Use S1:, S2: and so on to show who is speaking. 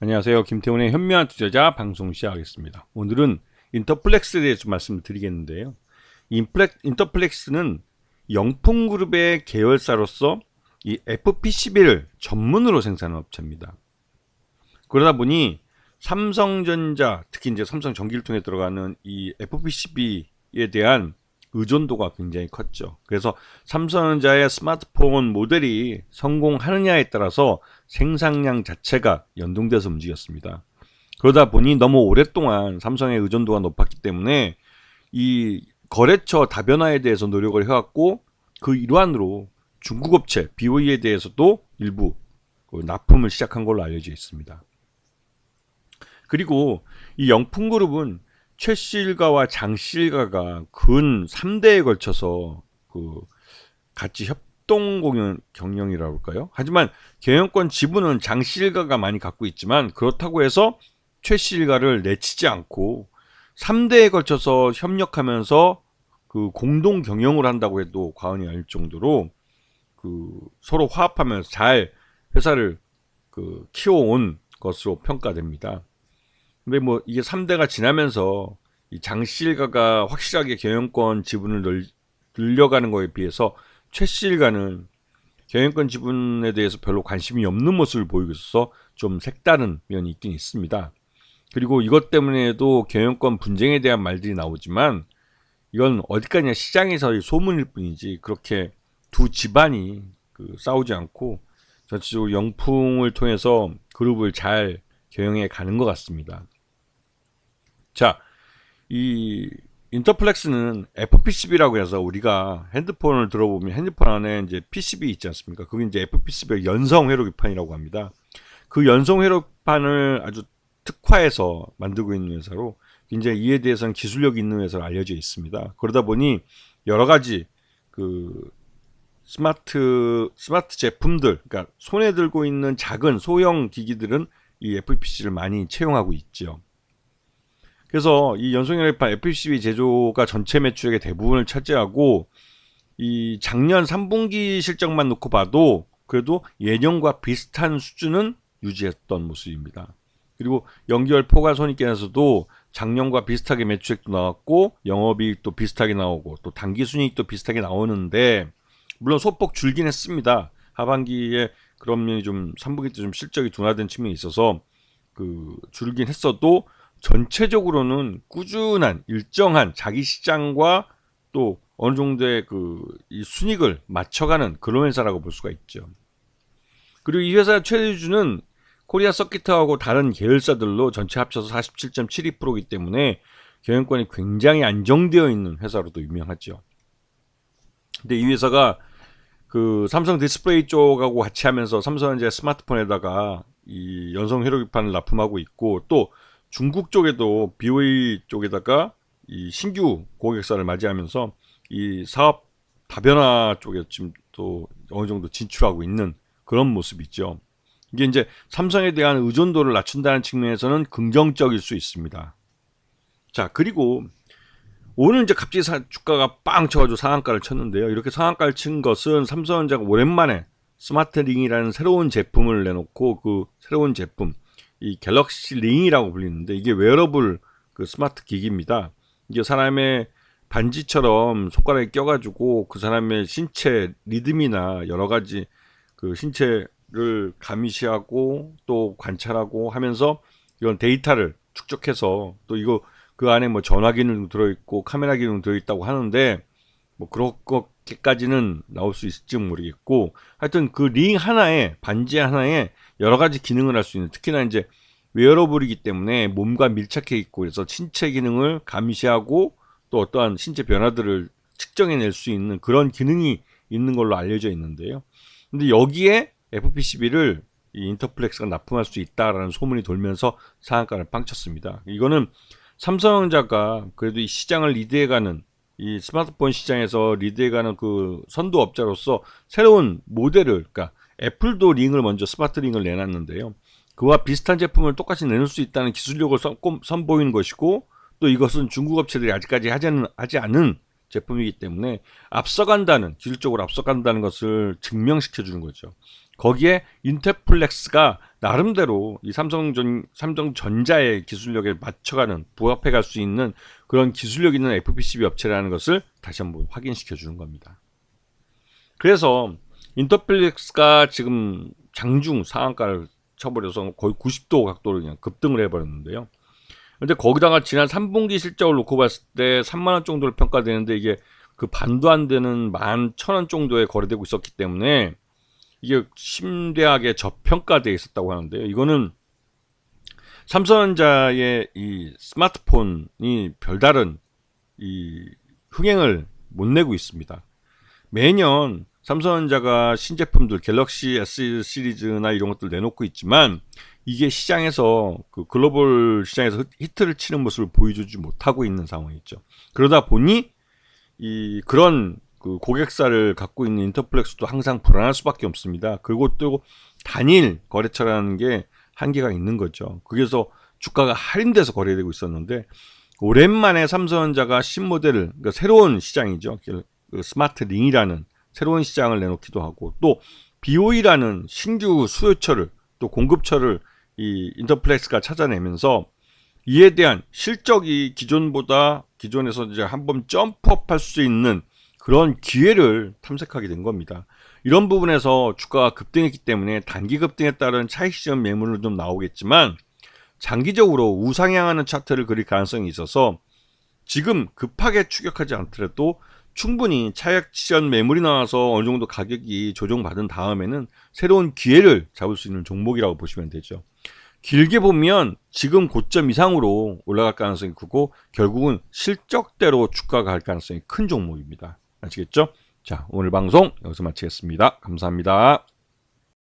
S1: 안녕하세요. 김태훈의 현명한 투자자 방송 시작하겠습니다. 오늘은 인터플렉스에 대해서 말씀을 드리겠는데요. 인터플렉스는 영풍그룹의 계열사로서 이 FPCB를 전문으로 생산하는 업체입니다. 그러다 보니 삼성전자, 특히 이제 삼성전기를 통해 들어가는 이 FPCB에 대한 의존도가 굉장히 컸죠. 그래서 삼성전자의 스마트폰 모델이 성공하느냐에 따라서 생산량 자체가 연동돼서 움직였습니다. 그러다 보니 너무 오랫동안 삼성의 의존도가 높았기 때문에 이 거래처 다변화에 대해서 노력을 해왔고, 그 일환으로 중국 업체 BOE에 대해서도 일부 납품을 시작한 걸로 알려져 있습니다. 그리고 이 영풍그룹은 최씨 일가와 장씨 일가가 근 3대에 걸쳐서 같이 협동 경영이라고 할까요? 하지만 경영권 지분은 장씨 일가가 많이 갖고 있지만, 그렇다고 해서 최씨 일가를 내치지 않고 3대에 걸쳐서 협력하면서 공동 경영을 한다고 해도 과언이 아닐 정도로 서로 화합하면서 잘 회사를 키워온 것으로 평가됩니다. 근데 뭐 이게 3대가 지나면서 이 장씨 일가가 확실하게 경영권 지분을 늘려가는 거에 비해서 최씨 일가는 경영권 지분에 대해서 별로 관심이 없는 모습을 보이고 있어서 좀 색다른 면이 있긴 있습니다. 그리고 이것 때문에도 경영권 분쟁에 대한 말들이 나오지만, 이건 어디까지나 시장에서의 소문일 뿐이지 그렇게 두 집안이 싸우지 않고 전체적으로 영풍을 통해서 그룹을 잘 경영해 가는 것 같습니다. 자, 이 인터플렉스는 FPCB라고 해서 우리가 핸드폰을 들어보면 핸드폰 안에 이제 PCB 있지 않습니까? 그게 이제 FPCB 연성 회로기판이라고 합니다. 그 연성 회로기판을 아주 특화해서 만들고 있는 회사로 굉장히 이에 대해서는 기술력이 있는 회사로 알려져 있습니다. 그러다 보니 여러 가지 스마트 제품들, 그러니까 손에 들고 있는 작은 소형 기기들은 이 FPC를 많이 채용하고 있죠. 그래서 이 연성회로기판 FPCB 제조가 전체 매출액의 대부분을 차지하고, 이 작년 3분기 실적만 놓고 봐도 그래도 예년과 비슷한 수준은 유지했던 모습입니다. 그리고 연기열 포괄손익계에서도 작년과 비슷하게 매출액도 나왔고, 영업이익도 비슷하게 나오고, 또 당기순이익도 비슷하게 나오는데, 물론 소폭 줄긴 했습니다. 하반기에 그런 면이 좀 3분기 때 좀 실적이 둔화된 측면이 있어서 줄긴 했어도 전체적으로는 꾸준한 일정한 자기 시장과 또 어느 정도의 이 순익을 맞춰가는 그런 회사라고 볼 수가 있죠. 그리고 이 회사의 최대주주는 코리아 서킷하고 다른 계열사들로 전체 합쳐서 47.72%이기 때문에 경영권이 굉장히 안정되어 있는 회사로도 유명하죠. 근데 이 회사가 삼성 디스플레이 쪽하고 같이 하면서 삼성전자 스마트폰에다가 이 연성 회로기판을 납품하고 있고, 또 중국 쪽에도 BOE 쪽에다가 이 신규 고객사를 맞이하면서 이 사업 다변화 쪽에 지금 또 어느 정도 진출하고 있는 그런 모습이죠. 이게 이제 삼성에 대한 의존도를 낮춘다는 측면에서는 긍정적일 수 있습니다. 자, 그리고 오늘 이제 갑자기 주가가 빵 쳐가지고 상한가를 쳤는데요. 이렇게 상한가를 친 것은 삼성전자가 오랜만에 스마트링이라는 새로운 제품을 내놓고, 그 새로운 제품 이 갤럭시 링이라고 불리는데, 이게 웨어러블 스마트 기기입니다. 이게 사람의 반지처럼 손가락에 껴가지고 그 사람의 신체 리듬이나 여러 가지 신체를 감시하고 또 관찰하고 하면서 이런 데이터를 축적해서, 또 이거 그 안에 뭐 전화 기능 들어있고 카메라 기능 들어있다고 하는데, 뭐 그렇게까지는 나올 수 있을지 모르겠고, 하여튼 그 링 하나에, 반지 하나에 여러 가지 기능을 할 수 있는, 특히나 이제 웨어러블이기 때문에 몸과 밀착해 있고, 그래서 신체 기능을 감시하고 또 어떠한 신체 변화들을 측정해낼 수 있는 그런 기능이 있는 걸로 알려져 있는데요. 근데 여기에 FPCB를 이 인터플렉스가 납품할 수 있다라는 소문이 돌면서 상한가를 빵 쳤습니다. 이거는 삼성전자가 그래도 이 시장을 리드해가는, 이 스마트폰 시장에서 리드해가는 선도업자로서 새로운 모델을, 그러니까 애플도 링을 먼저 스마트 링을 내놨는데요. 그와 비슷한 제품을 똑같이 내놓을 수 있다는 기술력을 선보이는 것이고, 또 이것은 중국 업체들이 아직까지 하지 않은 제품이기 때문에 기술적으로 앞서간다는 것을 증명시켜 주는 거죠. 거기에 인터플렉스가 나름대로 이 삼성전자의 기술력에 맞춰가는 부합해 갈 수 있는 그런 기술력 있는 FPCB 업체라는 것을 다시 한번 확인시켜 주는 겁니다. 그래서 인터플렉스가 지금 장중 상한가를 쳐버려서 거의 90도 각도로 그냥 급등을 해버렸는데요. 근데 거기다가 지난 3분기 실적을 놓고 봤을 때 3만 원 정도를 평가되는데 이게 그 반도 안 되는 11,000원 정도에 거래되고 있었기 때문에 이게 심대하게 저평가되어 있었다고 하는데요. 이거는 삼성전자의 이 스마트폰이 별다른 이 흥행을 못 내고 있습니다. 매년 삼성전자가 신제품들 갤럭시 S 시리즈나 이런 것들 내놓고 있지만 이게 시장에서 그 글로벌 시장에서 히트를 치는 모습을 보여주지 못하고 있는 상황이죠. 그러다 보니 이 그런 그 고객사를 갖고 있는 인터플렉스도 항상 불안할 수밖에 없습니다. 그리고 또 단일 거래처라는 게 한계가 있는 거죠. 그래서 주가가 할인돼서 거래되고 있었는데 오랜만에 삼성전자가 신모델을 그러니까 새로운 시장이죠. 그 스마트 링이라는 새로운 시장을 내놓기도 하고 또 BOE라는 신규 수요처를 또 공급처를 이 인터플렉스가 찾아내면서 이에 대한 실적이 기존에서 이제 한번 점프업할 수 있는 그런 기회를 탐색하게 된 겁니다. 이런 부분에서 주가가 급등했기 때문에 단기 급등에 따른 차익 시전 매물은 좀 나오겠지만 장기적으로 우상향하는 차트를 그릴 가능성이 있어서 지금 급하게 추격하지 않더라도 충분히 차익 시전 매물이 나와서 어느 정도 가격이 조정받은 다음에는 새로운 기회를 잡을 수 있는 종목이라고 보시면 되죠. 길게 보면 지금 고점 이상으로 올라갈 가능성이 크고 결국은 실적대로 주가가 갈 가능성이 큰 종목입니다. 아시겠죠? 자, 오늘 방송 여기서 마치겠습니다. 감사합니다.